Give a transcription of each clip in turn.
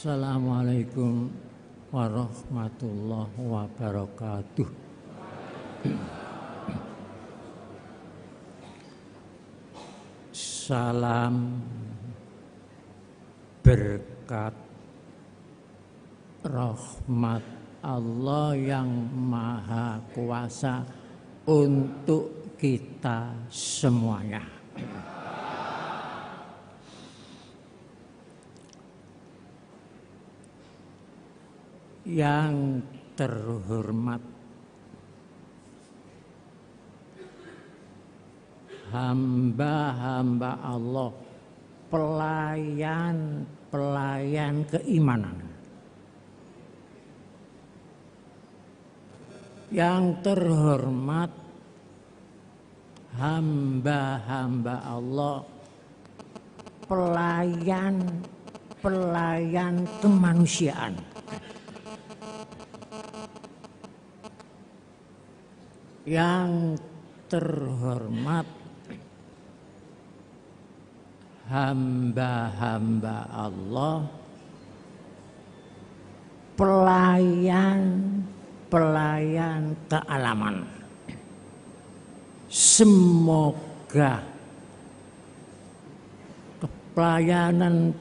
Assalamualaikum warahmatullahi wabarakatuh. Salam berkat rahmat Allah yang Maha Kuasa untuk kita semuanya. Yang terhormat hamba-hamba Allah, pelayan keimanan. Yang terhormat hamba-hamba Allah, pelayan kemanusiaan. Yang terhormat hamba-hamba Allah, pelayan kealaman. Semoga pelayanan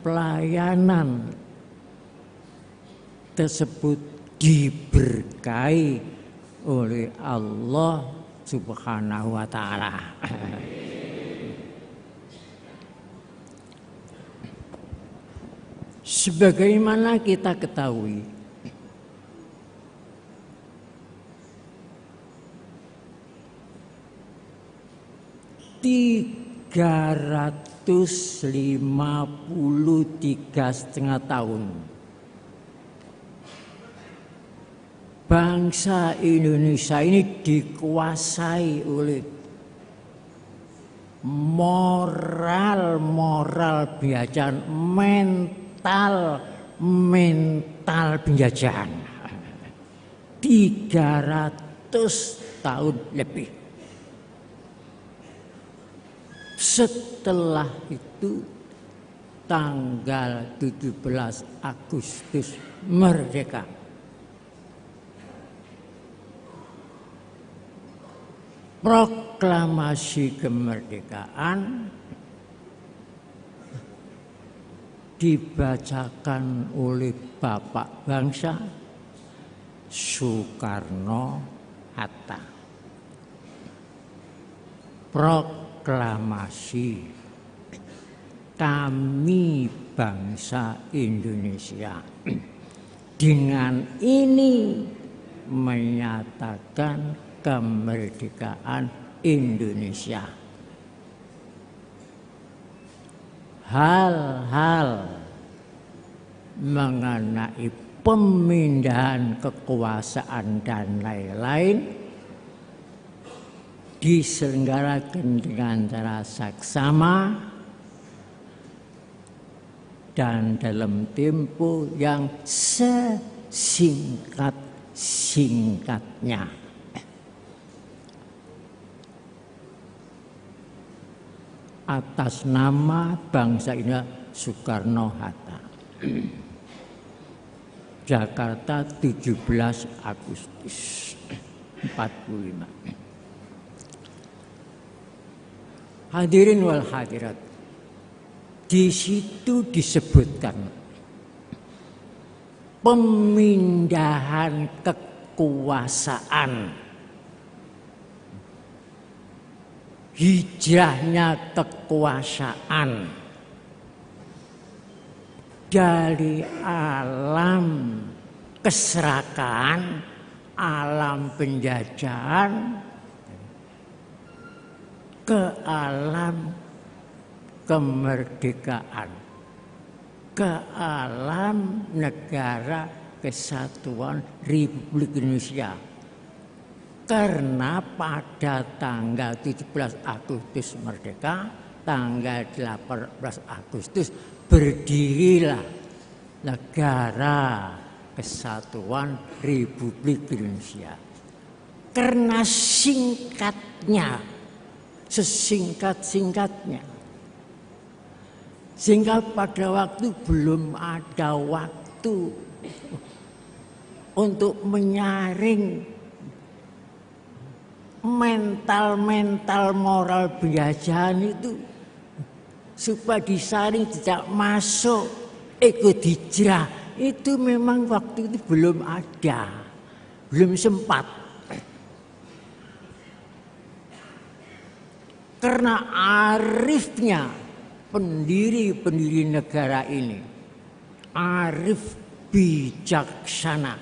tersebut diberkahi oleh Allah Subhanahu wa Ta'ala. Sebagaimana kita ketahui, setengah tahun bangsa Indonesia ini dikuasai oleh moral penjajahan, mental penjajahan. 300 tahun lebih. Setelah itu tanggal 17 Agustus merdeka. Proklamasi kemerdekaan dibacakan oleh Bapak Bangsa Soekarno-Hatta. Proklamasi kami bangsa Indonesia dengan ini menyatakan kemerdekaan Indonesia. Hal-hal mengenai pemindahan kekuasaan dan lain-lain diselenggarakan dengan cara saksama dan dalam tempo yang sesingkat-singkatnya. Atas nama bangsa Indonesia Soekarno-Hatta. Jakarta 17 Agustus 45. Hadirin wal hadirat, di situ disebutkan pemindahan kekuasaan, hijrahnya kekuasaan dari alam keserakaan, alam penjajahan ke alam kemerdekaan, ke alam negara kesatuan Republik Indonesia. Karena pada tanggal 17 Agustus merdeka, tanggal 18 Agustus berdirilah negara kesatuan Republik Indonesia. Karena singkatnya, sesingkat-singkatnya, sehingga pada waktu belum ada waktu waktu untuk menyaring mental moral penjajahan itu supaya disaring tidak masuk ikut hijrah, itu memang waktu itu belum ada, belum sempat. Karena arifnya pendiri negara ini, arif bijaksana,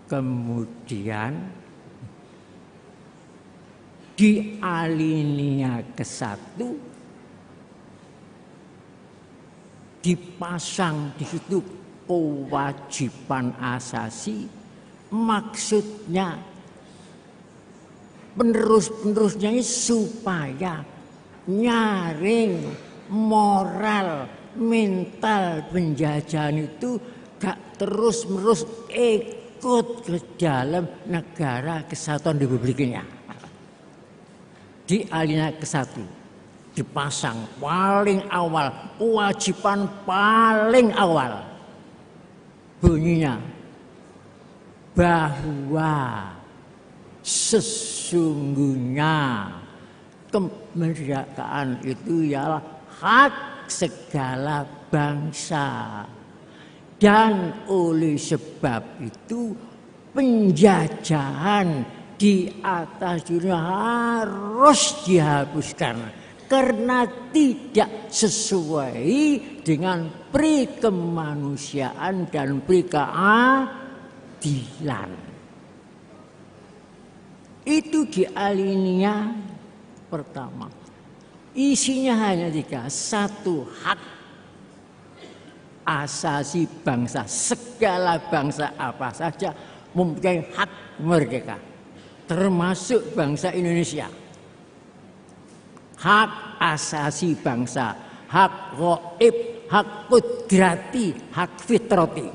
kemudian di alinea ke-1 dipasang di situ kewajiban asasi, maksudnya penerusnya ini supaya nyaring moral mental penjajahan itu gak terus-menerus ikut ke dalam negara kesatuan Republik ini. Di alinea ke-1 dipasang paling awal, kewajiban paling awal, bunyinya bahwa sesungguhnya kemerdekaan itu ialah hak segala bangsa, dan oleh sebab itu penjajahan di atas dunia harus dihapuskan karena tidak sesuai dengan pri kemanusiaan dan pri keadilan. Itu di alinea pertama. Isinya hanya 3. 1, hak asasi bangsa, segala bangsa apa saja mempunyai hak merdeka, termasuk bangsa Indonesia. Hak asasi bangsa, hak ghaib, hak kudrati, hak fitrati.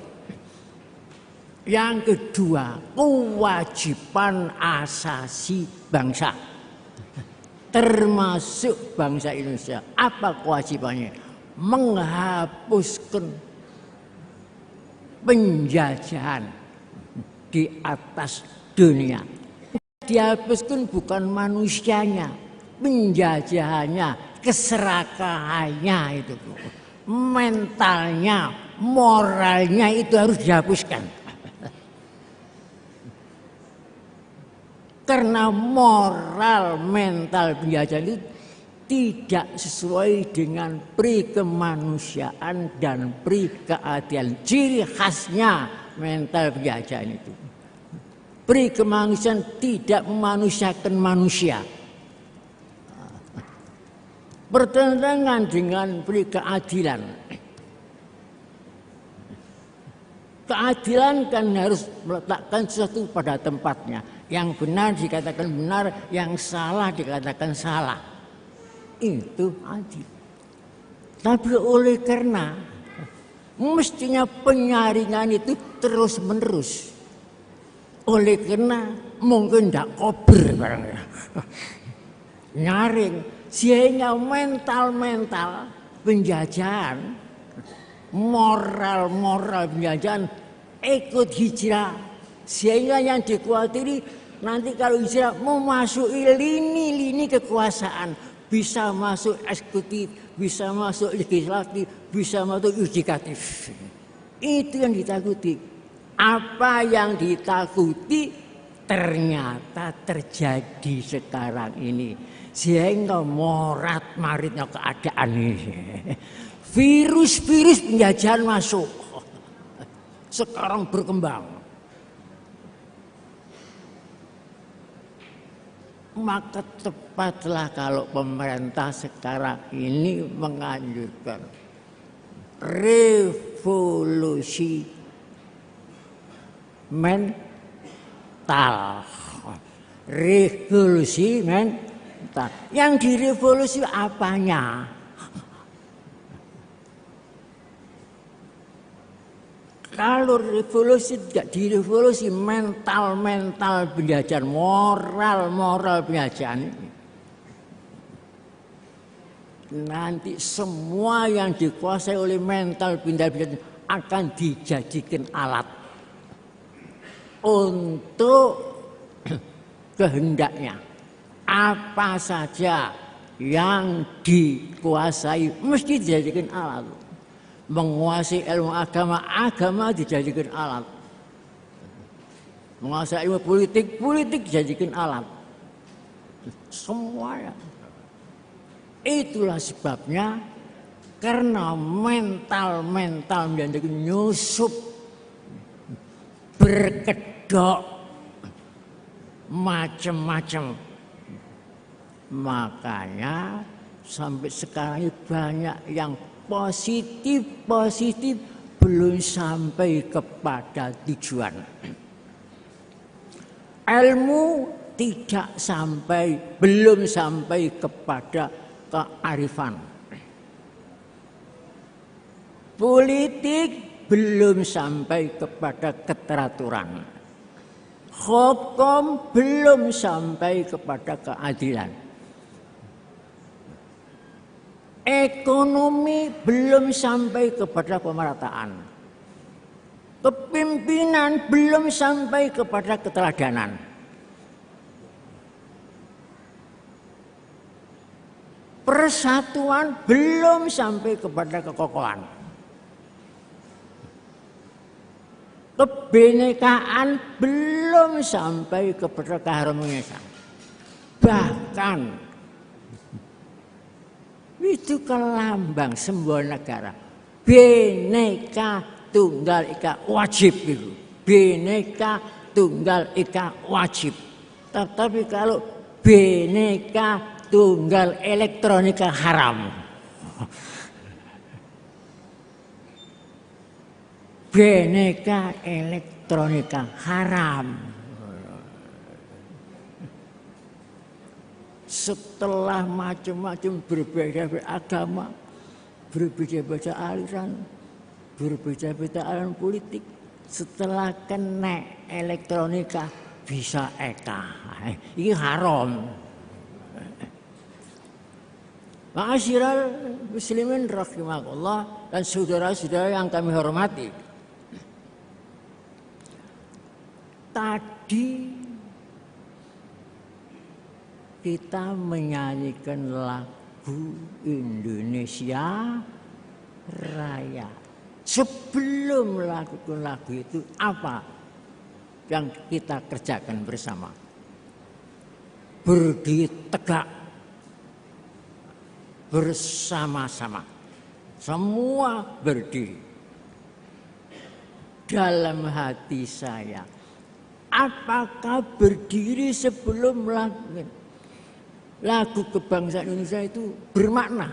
Yang kedua, kewajiban asasi bangsa, termasuk bangsa Indonesia. Apa kewajibannya? Menghapuskan penjajahan di atas dunia. Dihapuskan bukan manusianya, penjajahannya, keserakahannya itu, mentalnya, moralnya itu harus dihapuskan. Karena moral mental penjajahan itu tidak sesuai dengan pri kemanusiaan dan pri keadilan. Ciri khasnya mental penjajahan itu. Pri kemanusiaan tidak memanusiakan manusia. Bertentangan dengan pri keadilan. Keadilan kan harus meletakkan sesuatu pada tempatnya. Yang benar dikatakan benar, yang salah dikatakan salah. Itu adil. Tapi oleh karena mestinya penyaringan itu terus menerus. Oleh karena mungkin tidak kober barangnya. Nyaring sehingga mental penjajahan, moral penjajahan ikut hijrah, sehingga yang dikhawatiri nanti kalau hijrah memasuki lini kekuasaan, bisa masuk eksekutif, bisa masuk legislatif, bisa masuk yudikatif. Itu yang ditakuti. Apa yang ditakuti ternyata terjadi sekarang ini, sehingga morat maritnya keadaan ini. Virus penjajahan masuk, sekarang berkembang. Maka tepatlah kalau pemerintah sekarang ini menganjurkan revolusi mental. Revolusi mental. Yang direvolusi apanya? Kalau revolusi tidak direvolusi mental penjajahan, moral penjajahan ini, nanti semua yang dikuasai oleh mental penjajahan akan dijadikan alat untuk kehendaknya. Apa saja yang dikuasai mesti dijadikan alat. Menguasai ilmu agama, agama dijadikan alat. Menguasai ilmu politik, politik dijadikan alat. Semuanya. Itulah sebabnya karena mental menjadi nyusup, berkedok, macam-macam. Makanya sampai sekarang ini banyak yang positif belum sampai kepada tujuan. Ilmu belum sampai kepada kearifan. Politik belum sampai kepada keteraturan. Hukum belum sampai kepada keadilan. Ekonomi belum sampai kepada pemerataan. Kepemimpinan belum sampai kepada keteladanan. Persatuan belum sampai kepada kekokohan. Kebinekaan belum sampai kepada keharmonisan. Bahkan itu kelambang sebuah negara. Bhinneka Tunggal Ika wajib itu. Bhinneka Tunggal Ika wajib. Tetapi kalau Bhinneka Tunggal Elektronika haram. Bhinneka Elektronika haram. Setelah macam-macam berbeda-beda agama, berbeda-beda aliran, berbeda-beda aliran politik, setelah kena elektronika bisa eka. Ini haram. Ma'asyiral muslimin rahimakumullah dan saudara-saudara yang kami hormati. Tadi kita menyanyikan lagu Indonesia Raya. Sebelum melakukan lagu itu apa yang kita kerjakan bersama? Berdiri tegak bersama-sama. Semua berdiri. Dalam hati saya, apakah berdiri sebelum melakukan lagu kebangsaan Indonesia itu bermakna?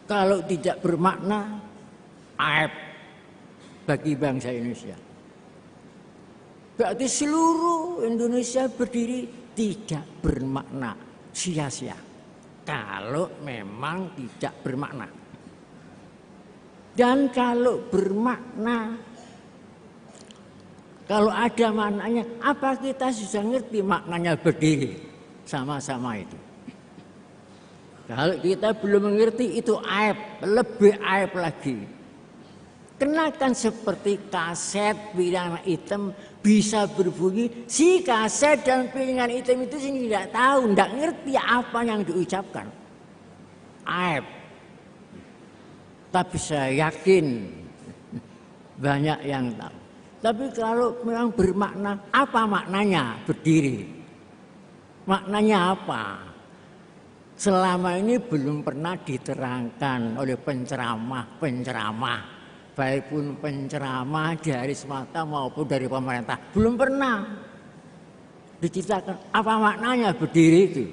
Kalau tidak bermakna, aib bagi bangsa Indonesia. Berarti seluruh Indonesia berdiri tidak bermakna, sia-sia. Kalau memang tidak bermakna. Dan kalau bermakna, kalau ada maknanya, apa kita sudah ngerti maknanya berdiri sama-sama itu? Kalau kita belum mengerti itu aib, lebih aib lagi. Kenakan seperti kaset piringan hitam bisa berbunyi, si kaset dan piringan hitam itu sih tidak tahu, tidak ngerti apa yang diucapkan. Aib. Tapi saya yakin banyak yang tahu. Tapi kalau memang bermakna, apa maknanya berdiri? Maknanya apa? Selama ini belum pernah diterangkan oleh penceramah, baik pun penceramah dari semata maupun dari pemerintah. Belum pernah diceritakan apa maknanya berdiri itu.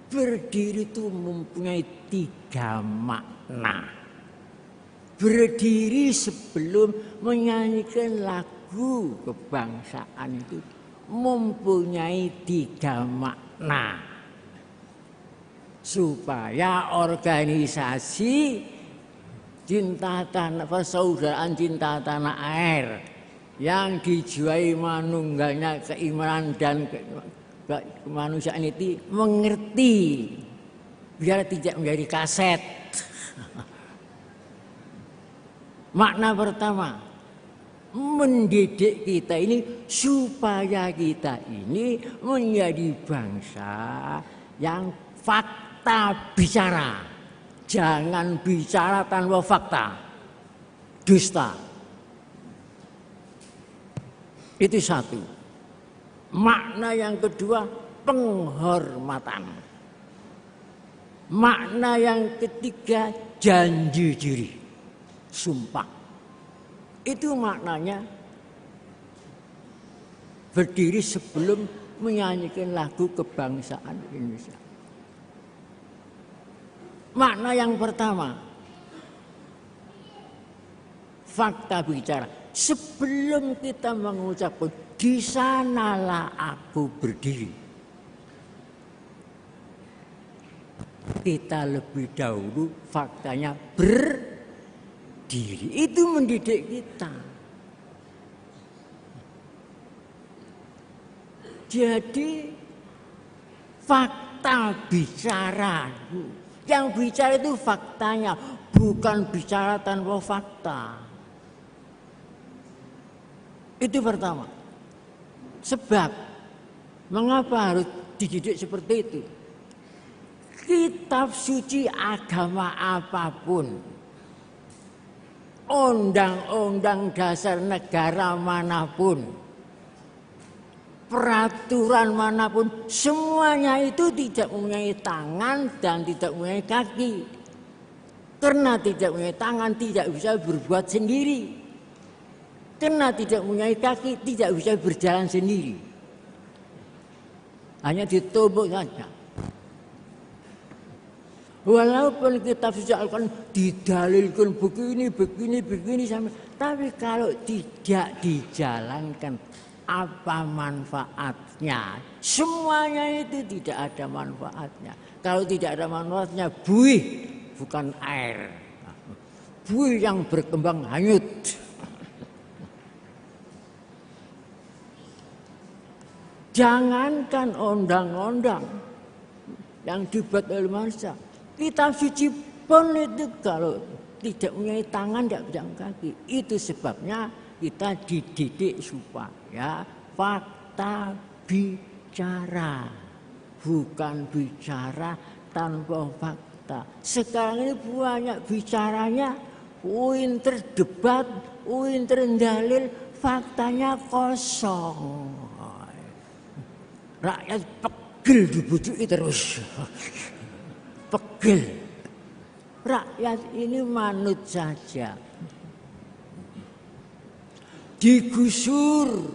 Berdiri itu mempunyai 3 makna. Berdiri sebelum menyanyikan lagu kebangsaan itu mempunyai 3 makna. Supaya organisasi cinta tanah, persaudaraan cinta tanah air yang dijiwai manunggalnya keimanan dan kemanusiaan itu mengerti biar tidak menjadi kaset. Makna pertama, mendidik kita ini supaya kita ini menjadi bangsa yang fakta bicara. Jangan bicara tanpa fakta, dusta. Itu satu. Makna yang kedua, penghormatan. Makna yang ketiga, janji diri, sumpah. Itu maknanya berdiri sebelum menyanyikan lagu kebangsaan Indonesia. Makna yang pertama, fakta bicara. Sebelum kita mengucapkan di sanalah aku berdiri, kita lebih dahulu faktanya berdiri. Itu mendidik kita. Jadi fakta bicara. Yang bicara itu faktanya, bukan bicara tanpa fakta. Itu pertama. Sebab, mengapa harus dididik seperti itu? Kitab suci agama apapun, undang-undang dasar negara manapun, peraturan manapun, semuanya itu tidak mempunyai tangan dan tidak mempunyai kaki. Karena tidak mempunyai tangan, tidak bisa berbuat sendiri. Karena tidak mempunyai kaki, tidak bisa berjalan sendiri. Hanya ditumbuk saja. Walaupun kitab suci Al-Quran didalilkan begini sampai, tapi kalau tidak dijalankan, apa manfaatnya? Semuanya itu tidak ada manfaatnya. Kalau tidak ada manfaatnya, buih bukan air. Buih yang berkembang hanyut. Jangankan undang-undang yang dibuat oleh manusia, kitab suci pun itu kalau tidak punya tangan, tidak punya kaki. Itu sebabnya kita dididik supaya fakta bicara, bukan bicara tanpa fakta. Sekarang ini banyak bicaranya, winter debat, winter dalil, faktanya kosong. Rakyat pegel dibujuki terus. Pegel. Rakyat ini manut saja. Digusur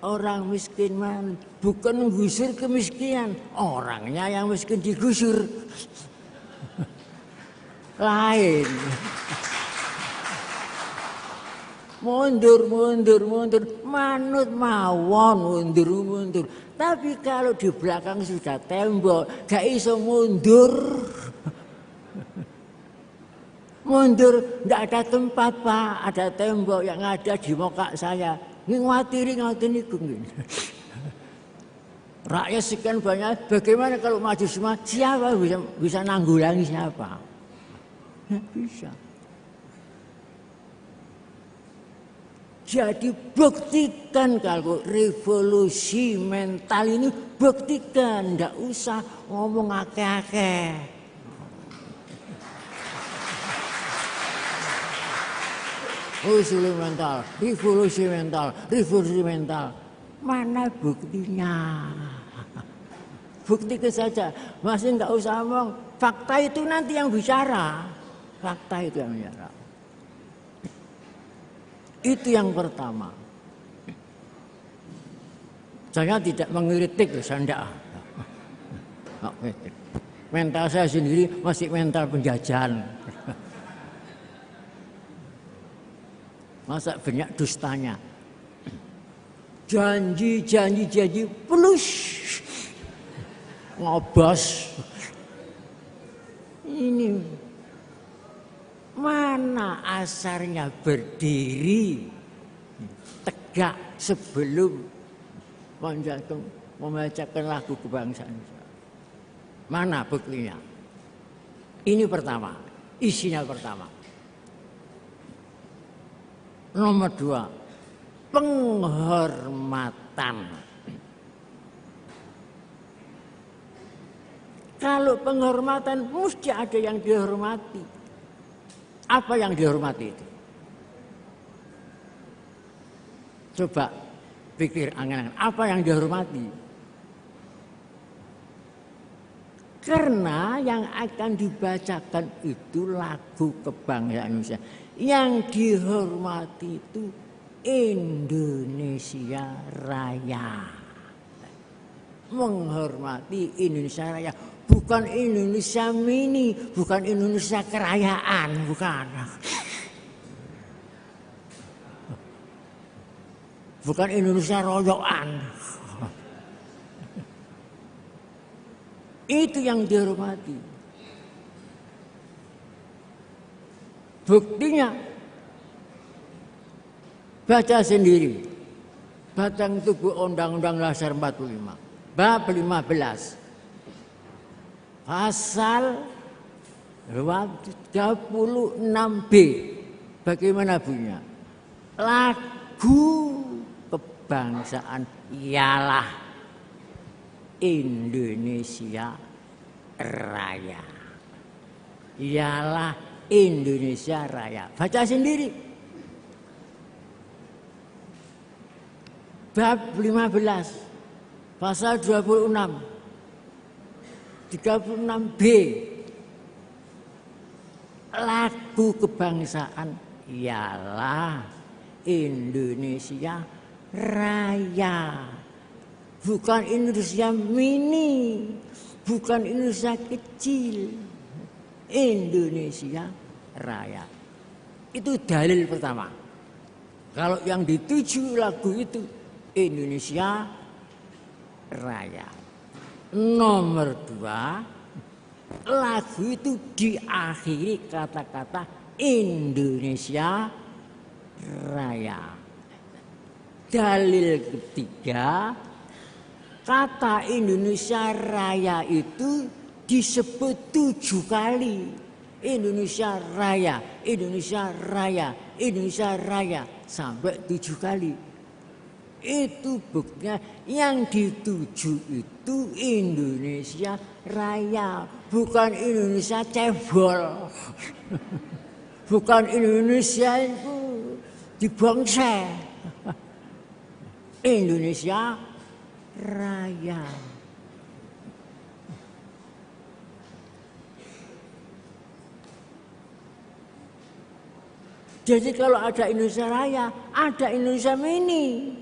orang miskin manut, bukan menggusur kemiskinan. Orangnya yang miskin digusur. Lain. Mundur, manut mawon, mundur. Tapi kalau di belakang sudah tembok, gak iso mundur. Mundur, nggak ada tempat Pak, ada tembok yang ada di muka saya. Ngawatiri niku. Rakyat sekian banyak, bagaimana kalau maju semua? Siapa bisa nanggulangi siapa? Nggak bisa. Jadi buktikan kalau revolusi mental ini, buktikan, nggak usah ngomong akeh-akeh. Revolusi mental. Mana buktinya? Buktikan saja, masih nggak usah ngomong. Fakta itu nanti yang bicara. Itu yang pertama. Saya tidak mengkritik, saya tidak. Mental saya sendiri masih mental penjajahan. Masa banyak dustanya. Janji, plus ngobos. Ini mana asarnya berdiri tegak sebelum menjatuh membacakan lagu kebangsaan Indonesia? Mana buktinya? Ini pertama, isinya pertama. Nomor dua, penghormatan. Kalau penghormatan mesti ada yang dihormati. Apa yang dihormati itu? Coba pikir angan-angan, apa yang dihormati? Karena yang akan dibacakan itu lagu kebangsaan Indonesia. Yang dihormati itu Indonesia Raya. Menghormati Indonesia Raya. Bukan Indonesia mini, bukan Indonesia kerayaan, bukan. Bukan Indonesia royokan. Itu yang dihormati. Buktinya, baca sendiri. Batang tubuh Undang-Undang Dasar 45, bab 15. Pasal 36B. Bagaimana bunyinya? Lagu kebangsaan ialah Indonesia Raya. Ialah Indonesia Raya. Baca sendiri. Bab 15. Pasal 26. 36B. Lagu kebangsaan ialah Indonesia Raya. Bukan Indonesia mini, bukan Indonesia kecil. Indonesia Raya. Itu dalil pertama. Kalau yang dituju lagu itu Indonesia Raya. Nomor dua, lagu itu diakhiri kata-kata Indonesia Raya. Dalil ketiga, kata Indonesia Raya itu disebut 7 kali. Indonesia Raya, Indonesia Raya, Indonesia Raya sampai 7 kali. Itu buktinya yang dituju itu Indonesia Raya, bukan Indonesia cebol. Bukan Indonesia itu dibangsa. Indonesia Raya. Jadi kalau ada Indonesia Raya, ada Indonesia Mini.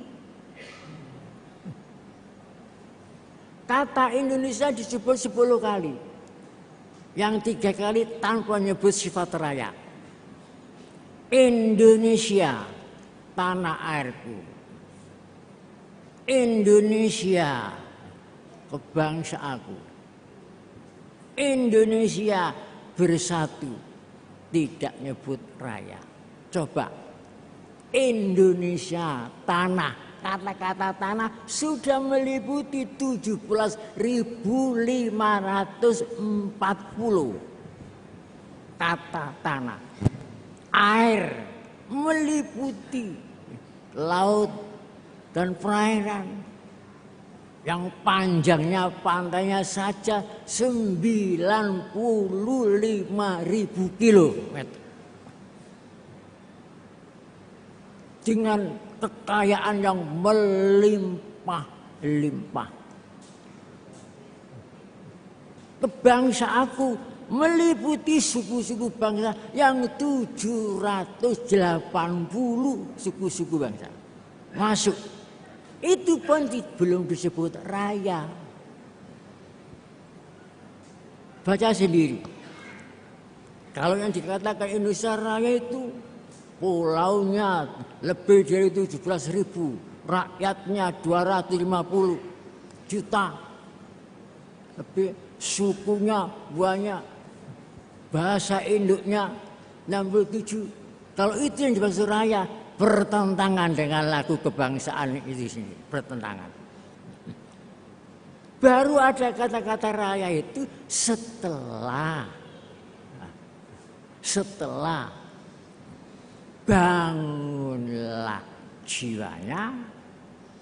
Kata Indonesia disebut 10 kali. Yang 3 kali tanpa menyebut sifat raya. Indonesia, tanah airku. Indonesia, kebangsaanku. Indonesia bersatu, tidak nyebut raya. Coba, Indonesia, tanah. Kata-kata tanah sudah meliputi 17.540 kata tanah. Air meliputi laut dan perairan yang panjangnya pantainya saja 95.000 kilometer. Dengan kekayaan yang melimpah-limpah. Kebangsaanku meliputi suku-suku bangsa yang 780 suku-suku bangsa. Masuk. Itu pun belum disebut raya. Baca sendiri. Kalau yang dikatakan Indonesia Raya itu pulaunya lebih dari 17.000, rakyatnya 250 juta, lebih sukunya banyak, bahasa induknya 67. Kalau itu yang dimaksud raya, bertentangan dengan lagu kebangsaan itu sini, bertentangan. Baru ada kata-kata raya itu setelah bangunlah jiwanya,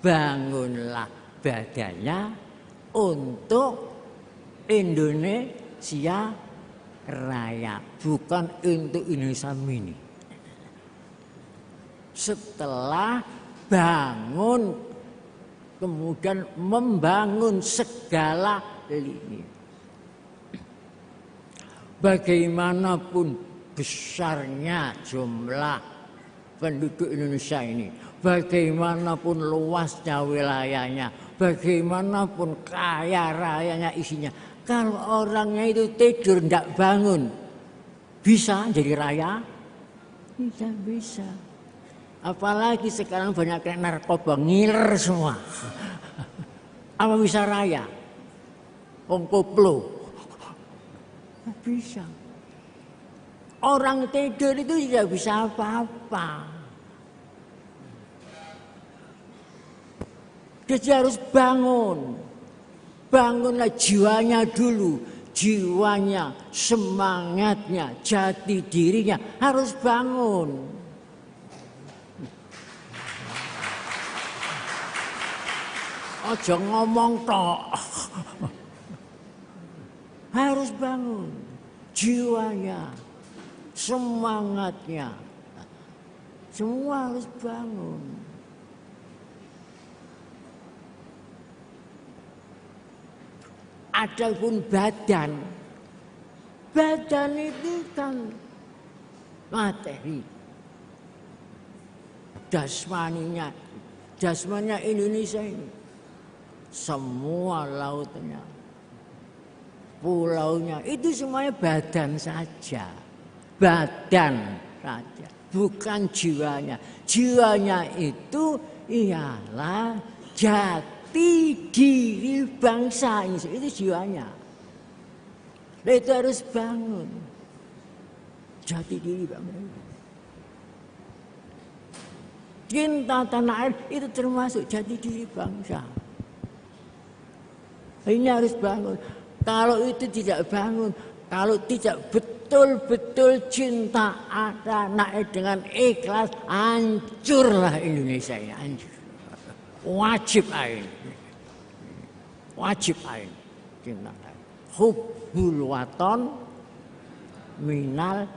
bangunlah badannya untuk Indonesia Raya, bukan untuk Indonesia Mini. Setelah bangun, kemudian membangun segala lini. Bagaimanapun besarnya jumlah penduduk Indonesia ini, bagaimanapun luasnya wilayahnya, bagaimanapun kaya rayanya isinya, kalau orangnya itu tidur tidak bangun, bisa jadi raya? Tidak bisa. Apalagi sekarang banyak kayak narkoba, ngiler semua. Apa bisa raya? Koplo. Tidak bisa. Orang tidur itu tidak bisa apa-apa. Dia harus bangun. Bangunlah jiwanya dulu. Jiwanya, semangatnya, jati dirinya harus bangun. Aja ngomong tok. Harus bangun. Jiwanya, semangatnya, semua harus bangun. Adapun badan itu kan materi. Jasmaninya Indonesia ini, semua lautnya, pulaunya, itu semuanya badan saja. Badan saja, bukan jiwanya. Jiwanya itu ialah jati diri bangsa ini, itu jiwanya. Nah, itu harus bangun. Jati diri bangsa. Cinta tanah air itu termasuk jati diri bangsa. Ini harus bangun. Kalau itu tidak bangun, kalau tidak betul-betul cinta tanah air dengan ikhlas, hancurlah Indonesia ini, hancur. Wajib ain. Cinta air. Hubbul waton minal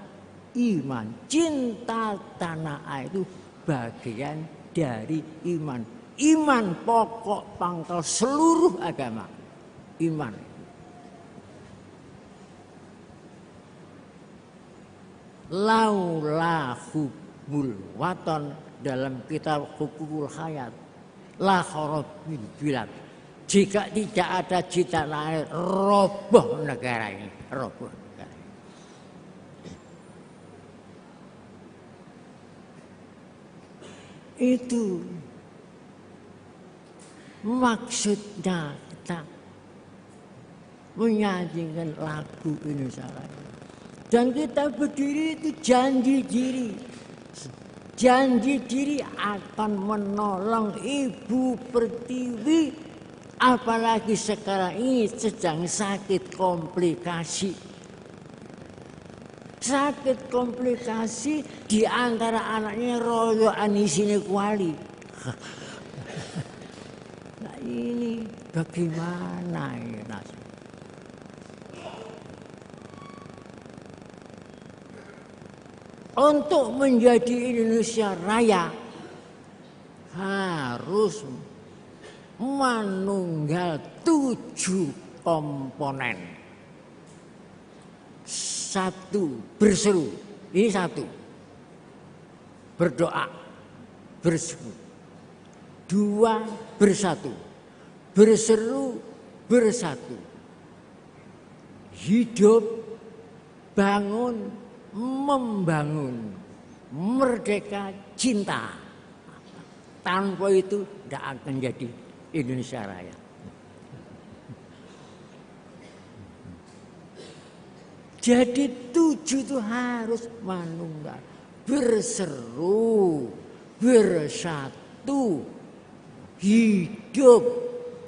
iman. Cinta tanah air itu bagian dari iman. Iman pokok pangkal seluruh agama. Iman. Laula hubbul waton dalam kitab Hukukul Hayat la kharabil bilad. Jika tidak ada cinta air, roboh negara ini, roboh negara ini. Itu maksudnya kita menyanyikan lagu Indonesia Raya. Dan kita berdiri itu janji diri. Janji diri akan menolong Ibu Pertiwi. Apalagi sekarang ini sedang sakit komplikasi. Sakit komplikasi di antara anaknya Royo Anisine Kuali. Nah ini bagaimana ini nasib? Untuk menjadi Indonesia Raya harus manunggal 7 komponen. 1, berseru. Ini 1. Berdoa, berseru. 2, bersatu. Berseru, bersatu. Hidup, bangun, membangun, merdeka, cinta. Tanpa itu tidak akan jadi Indonesia Raya. Jadi 7 itu harus manunggal, berseru, bersatu, hidup,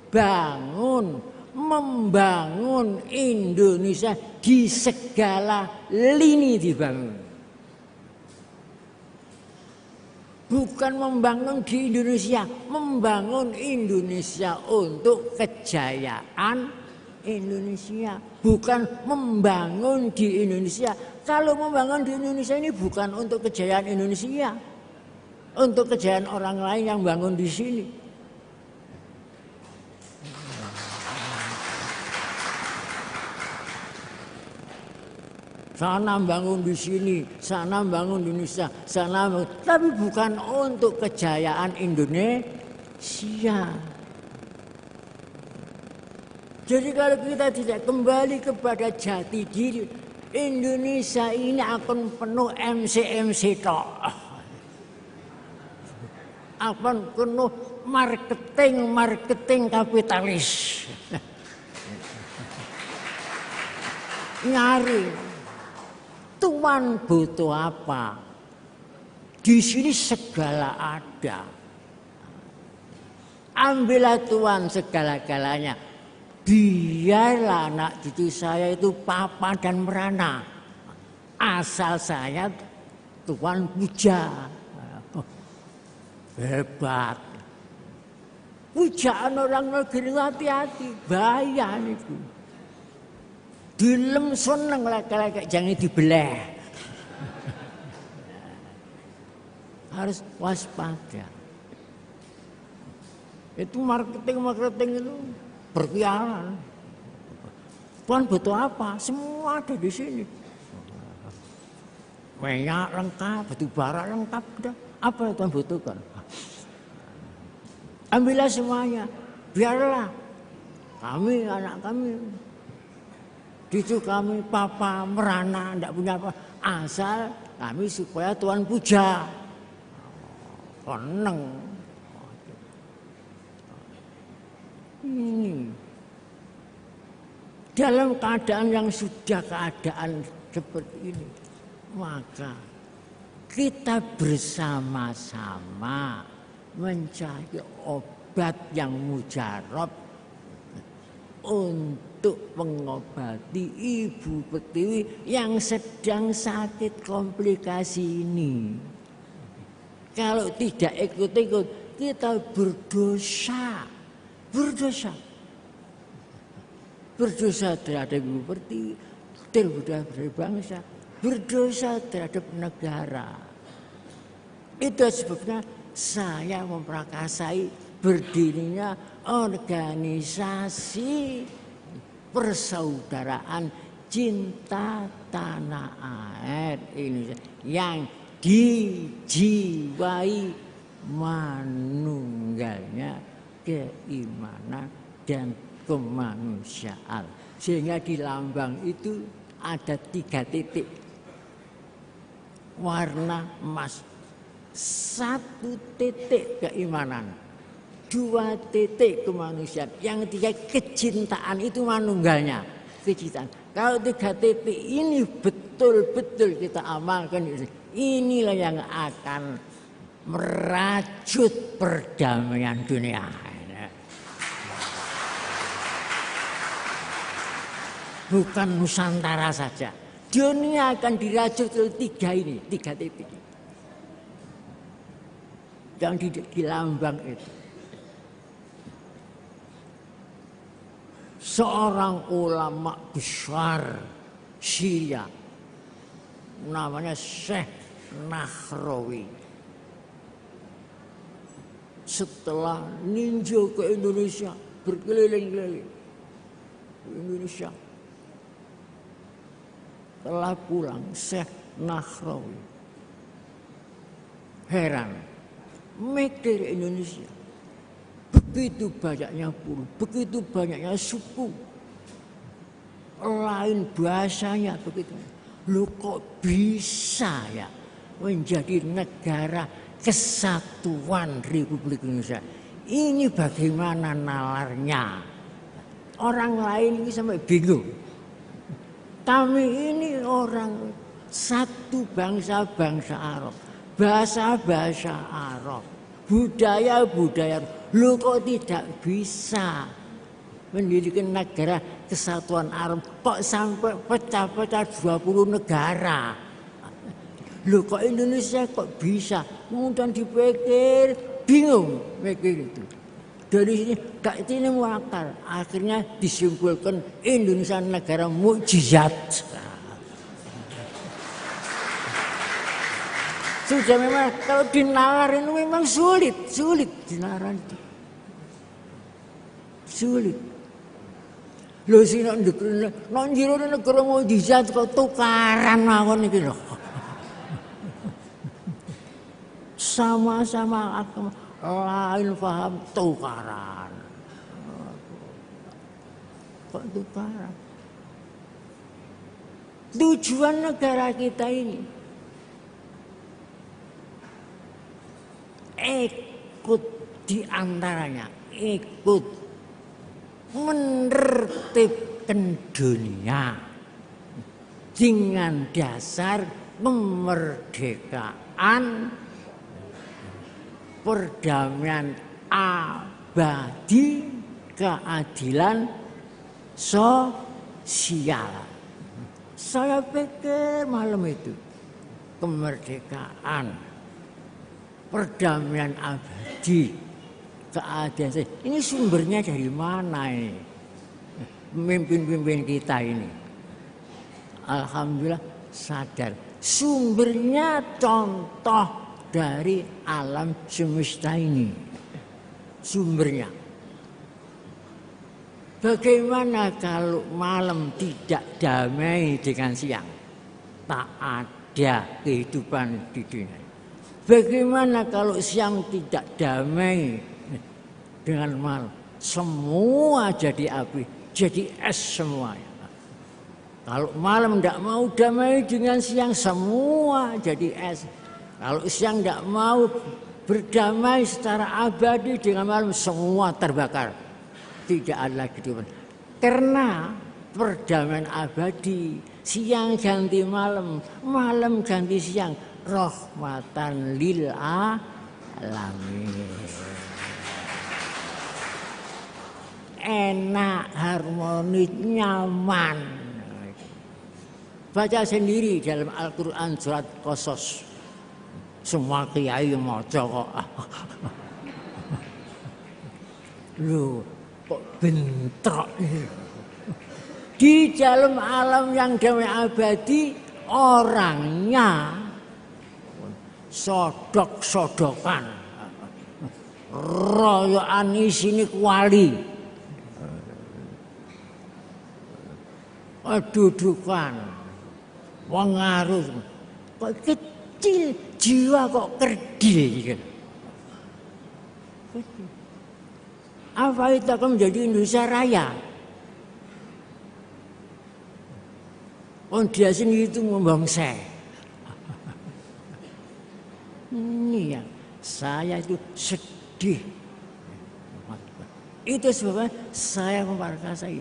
bangun, membangun Indonesia di segala lini dibangun. Bukan membangun di Indonesia, membangun Indonesia untuk kejayaan Indonesia. Bukan membangun di Indonesia. Kalau membangun di Indonesia ini bukan untuk kejayaan Indonesia, untuk kejayaan orang lain yang bangun di sini. Sana bangun di sini, sana bangun di Indonesia, sana bangun. Tapi bukan untuk kejayaan Indonesia. Jadi kalau kita tidak kembali kepada jati diri, Indonesia ini akan penuh MC tok. Akan penuh marketing kapitalis. Nyari Tuhan butuh apa? Di sini segala ada. Ambillah Tuhan segala-galanya. Biarlah anak cucu saya itu papa dan merana. Asal saya Tuhan puja. Hebat. Pujaan orang negeri hati-hati. Bahaya itu. Dilem seneng laki-laki jangan dibelah. Harus waspada. Itu marketing itu berkhianat. Tuhan butuh apa? Semua ada di sini. Minyak lengkap, batu bara lengkap, udah. Apa yang Tuhan butuhkan? Ambillah semuanya. Biarlah kami, anak kami, cucu kami, papa, merana, tidak punya apa. Asal kami supaya Tuhan puja. Seneng. Ini. Dalam keadaan yang sudah keadaan seperti ini. Maka kita bersama-sama mencari obat yang mujarab untuk mengobati Ibu Pertiwi yang sedang sakit komplikasi ini. Kalau tidak ikut-ikut, kita berdosa. Berdosa. Berdosa terhadap Ibu Pertiwi, terhadap bangsa, berdosa terhadap negara. Itu sebabnya saya memprakarsai berdirinya organisasi persaudaraan cinta tanah air Indonesia yang dijiwai manunggalnya keimanan dan kemanusiaan. Sehingga di lambang itu ada 3 titik warna emas. 1 titik keimanan, 2 titik kemanusiaan, yang 3 kecintaan itu manunggalnya, kecintaan. Kalau 3 titik ini betul-betul kita amalkan, inilah yang akan merajut perdamaian dunia. Bukan Nusantara saja, dunia akan dirajut oleh 3 ini, 3 titik yang di lambang itu. Seorang ulama besar Syria namanya Syekh Nahrawi, setelah ninjau ke Indonesia, berkeliling-keliling Indonesia, telah pulang Syekh Nahrawi heran, mikir Indonesia, begitu banyaknya pulau, begitu banyaknya suku, lain bahasanya begitu. Loh kok bisa ya menjadi negara kesatuan Republik Indonesia? Ini bagaimana nalarnya? Orang lain ini sampai bingung. Kami ini orang satu bangsa-bangsa Arab, bahasa-bahasa Arab, budaya-budaya. Lu kok tidak bisa mendirikan negara Kesatuan Arab kok sampai pecah-pecah 20 negara. Loh kok Indonesia kok bisa? Kemudian dipikir bingung mikir itu. Dari sini gak ini akal. Akhirnya disimpulkan Indonesia negara mukjizat. Sudah memang kalau dinalar itu memang sulit dinalar itu. Sulit. Lho sing nek njero negara mukjizat kok tukaran mawon iki lho. Sama-sama lain paham tukaran. Kok tukaran? Tujuan negara kita ini ikut diantaranya, ikut menertibkan dunia dengan dasar kemerdekaan, perdamaian abadi, keadilan sosial. Saya pikir malam itu kemerdekaan, perdamaian abadi, keadilan. Ini sumbernya dari mana ini? Pemimpin-pemimpin kita ini. Alhamdulillah sadar. Sumbernya contoh dari alam semesta ini. Sumbernya. Bagaimana kalau malam tidak damai dengan siang? Tak ada kehidupan di dunia. Bagaimana kalau siang tidak damai dengan malam? Semua jadi api, jadi es semuanya. Kalau malam tidak mau damai dengan siang, semua jadi es. Kalau siang tidak mau berdamai secara abadi dengan malam, semua terbakar. Tidak ada lagi kehidupan. Karena perdamaian abadi, siang ganti malam, malam ganti siang. Rahmatan lil alamin. Enak, harmonis, nyaman. Baca sendiri dalam Al-Quran surat Qasas. Semua kiai maca kok. Loh, kok bentrok. Di dalam alam yang damai abadi, orangnya sodok-sodokan, royokan isini kuali, dudukan, pengaruh, kok kecil, jiwa kok kerdil. Apa itu akan menjadi Indonesia Raya? Dia sendiri itu membangsa. Ini ya, saya itu sedih. Itu sebabnya saya memperkasai.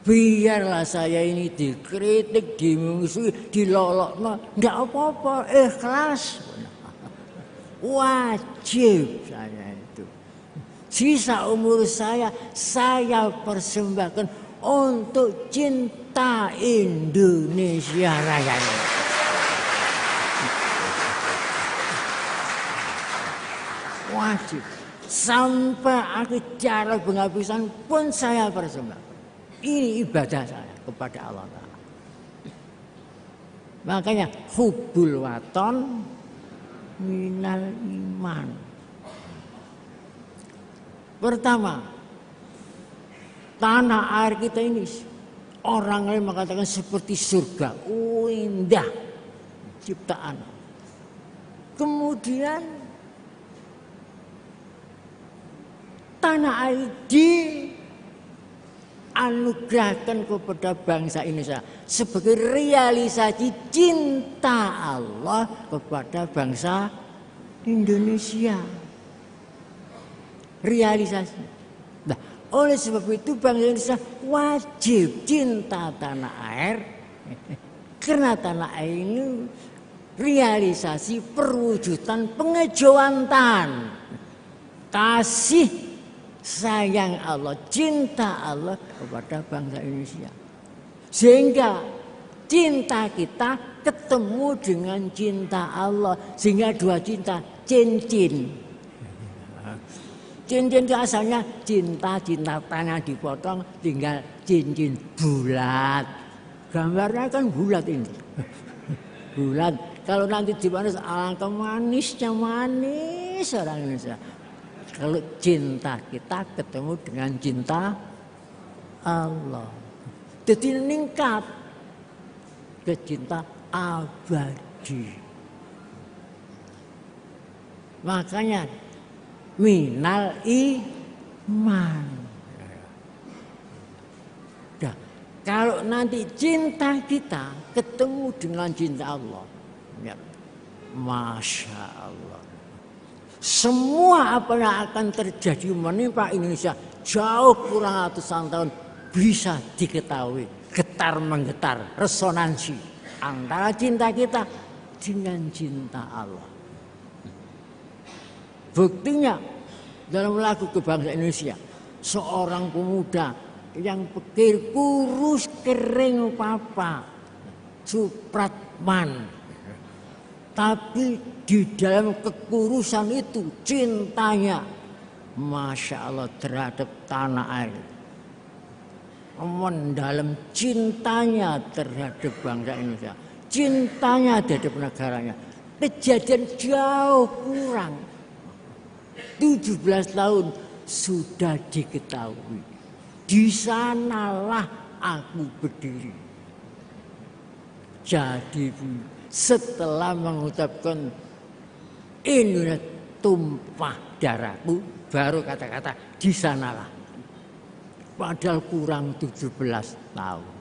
Biarlah saya ini dikritik, dimusuhi, dilolokno, enggak apa-apa, ikhlas. Wajib saya itu. Sisa umur saya persembahkan untuk cinta Indonesia Raya. Wajib. Sampai akhir cara penghabisan pun saya persembahkan. Ini ibadah saya kepada Allah Ta'ala. Makanya hubbul waton minal iman. Pertama, tanah air kita ini orang lain mengatakan seperti surga, indah ciptaan. Kemudian tanah air dianugerahkan kepada bangsa Indonesia sebagai realisasi cinta Allah kepada bangsa Indonesia. Realisasi. Nah, oleh sebab itu bangsa Indonesia wajib cinta tanah air karena tanah air ini realisasi perwujudan pengejauhan kasih sayang Allah, cinta Allah kepada bangsa Indonesia. Sehingga cinta kita ketemu dengan cinta Allah. Sehingga dua cinta, cincin. Cincin itu asalnya cinta tanah dipotong tinggal cincin bulat. Gambarnya kan bulat ini. Bulat. Kalau nanti dimanis alangkah manisnya manis orang Indonesia. Kalau cinta kita ketemu dengan cinta Allah. Jadi meningkat ke cinta abadi. Makanya minal iman. Nah, kalau nanti cinta kita ketemu dengan cinta Allah, ya, Masya Allah. Semua apa yang akan terjadi menimpa Indonesia jauh kurang ratusan tahun bisa diketahui. Getar menggetar, resonansi antara cinta kita dengan cinta Allah. Buktinya dalam lagu kebangsaan Indonesia, seorang pemuda yang pikir kurus kering papa, Supratman. Tapi di dalam kekurusan itu cintanya Masya Allah terhadap tanah air. Mendalam cintanya terhadap bangsa Indonesia. Cintanya terhadap negaranya. Kejadian jauh kurang 17 tahun sudah diketahui. Di sanalah aku berdiri. Jadi setelah mengucapkan Indonesia tumpah darahku, baru kata-kata di sanalah. Padahal kurang 17 tahun.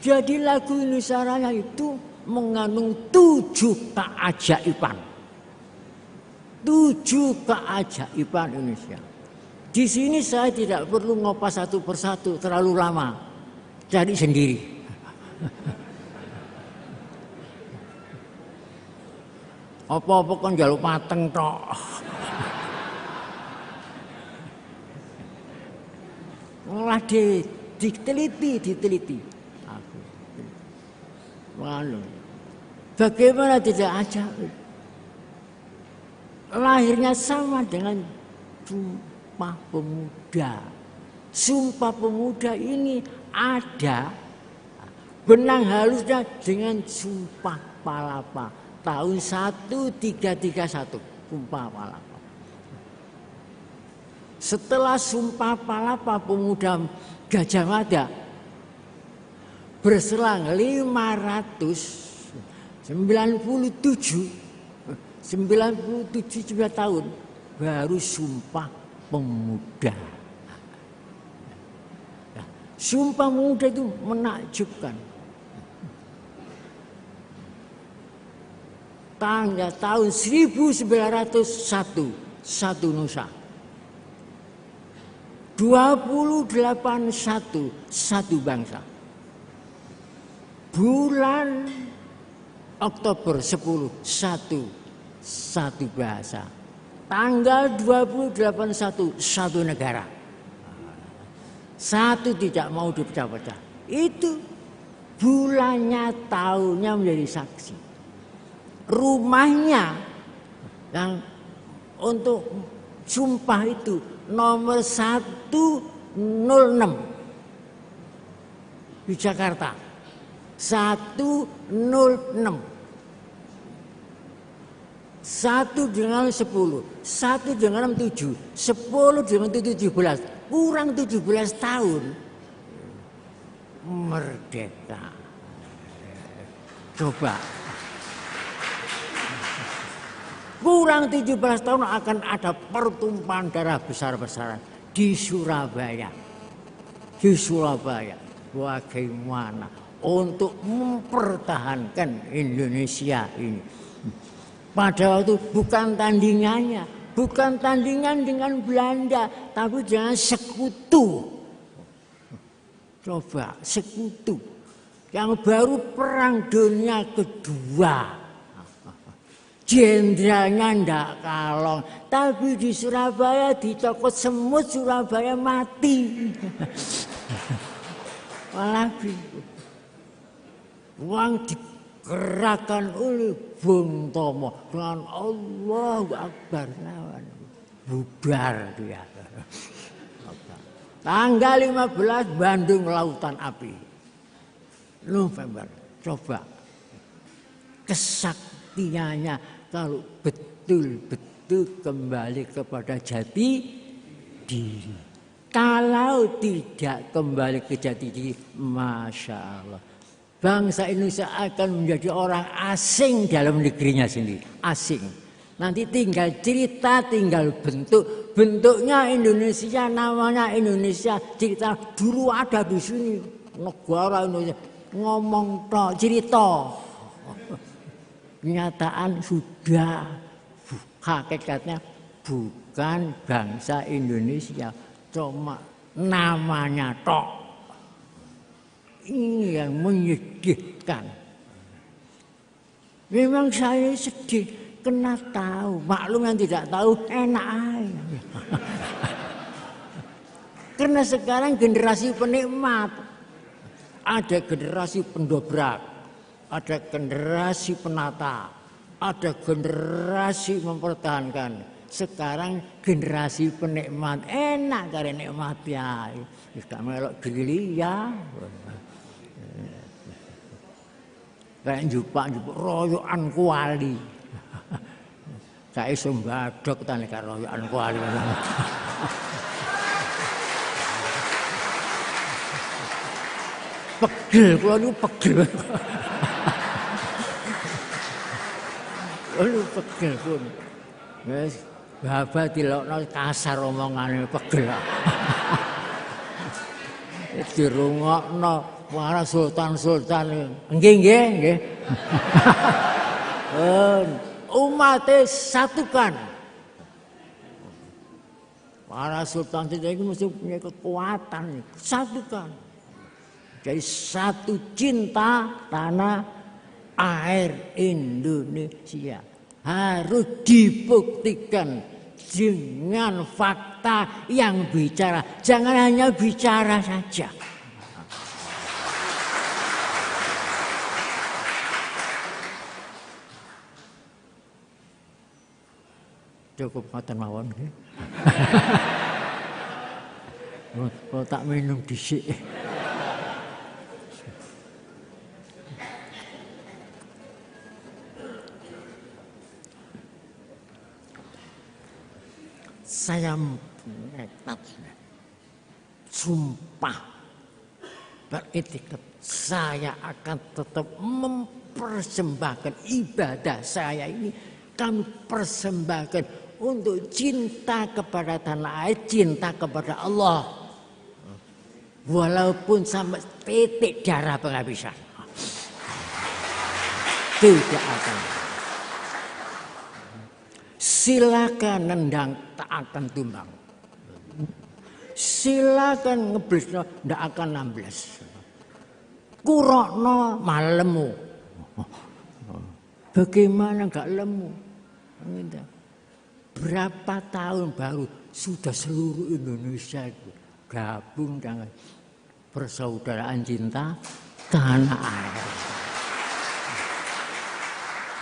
Jadi lagu Indonesia Raya itu mengandung 7 keajaiban. 7 keajaiban Indonesia. Di sini saya tidak perlu ngopas satu persatu terlalu lama. Cari sendiri. Apa-apa kan jaluk mateng tok. Malah diteliti. Aku. Bagaimana tidak ajaib? Lahirnya sama dengan Sumpah Pemuda. Sumpah Pemuda ini ada benang halusnya dengan Sumpah Palapa tahun 1331. Sumpah Palapa. Setelah Sumpah Palapa Pemuda Gajah Mada berselang 97 tahun baru Sumpah Pemuda. Nah, Sumpah Pemuda itu menakjubkan. Tanggal tahun 1901 satu Nusa. 28/1 satu bangsa. Bulan Oktober 10 satu bahasa. Tanggal 28/1 satu negara. Satu tidak mau dipecah-pecah. Itu bulannya tahunnya menjadi saksi. Rumahnya yang untuk sumpah itu nomor 106 di Jakarta. 106. 1 dengan 10, 1 dengan 7, 10 dengan 17, kurang 17 tahun merdeka. Coba. Kurang 17 tahun akan ada pertumpahan darah besar-besaran di Surabaya. Di Surabaya. Bagaimana untuk mempertahankan Indonesia ini. Pada waktu bukan tandingannya, bukan tandingan dengan Belanda, tapi dengan sekutu. Coba, sekutu. Yang baru Perang Dunia Kedua. jenderalnya ndak kalong, tapi di Surabaya dicokot semut, Surabaya mati. Malah uang digerakkan oleh Bung Tomo dengan Allahu Akbar, bubar dia. Tanggal 15 Bandung Lautan Api November. Coba kesaktiannya kalau betul-betul kembali kepada jati diri. Kalau tidak kembali ke jati diri, Masya Allah, bangsa Indonesia akan menjadi orang asing dalam negerinya sendiri. Asing. Nanti tinggal cerita, tinggal bentuk. Bentuknya Indonesia, namanya Indonesia. Cerita dulu ada di sini. Negara Indonesia. Ngomong toh, cerita. Kenyataan sudah. Hakikatnya bukan bangsa Indonesia. Cuma namanya toh. Ini yang menyedihkan. Memang saya sedih. Kena tahu, maklum yang tidak tahu enak aja. Karena sekarang generasi penikmat, ada generasi pendobrak, ada generasi penata, ada generasi mempertahankan. Sekarang generasi penikmat, enak karena nikmat ya. Tidak melok diri ya. Kayak jupak royokan kuali. Saya iso mbadhok ta nek royokan kuali. Pegel kula niku pegel. Pegel pun. Wis baba dilokno kasar omongane pegel. Dirungokno para sultan-sultan. Nggih. Umat satukan. Para sultan itu mesti punya kekuatan. Satukan. Jadi satu cinta tanah air Indonesia. Harus dibuktikan dengan fakta yang bicara. Jangan hanya bicara saja. Cukup ngoten mawon nggih. Kok tak minum dhisik. Saya nekat, sumpah beretikat, saya akan tetap mempersembahkan ibadah saya ini, kami persembahkan untuk cinta kepada tanah air, cinta kepada Allah. Walaupun sampai titik darah penghabisan. Tidak akan. Silakan nendang, tak akan tumbang. Silakan ngeblisno, tak akan namblas. Kurokno malemu. Bagaimana enggak lemu? Berapa tahun baru sudah seluruh Indonesia itu gabung dengan persaudaraan cinta tanah air.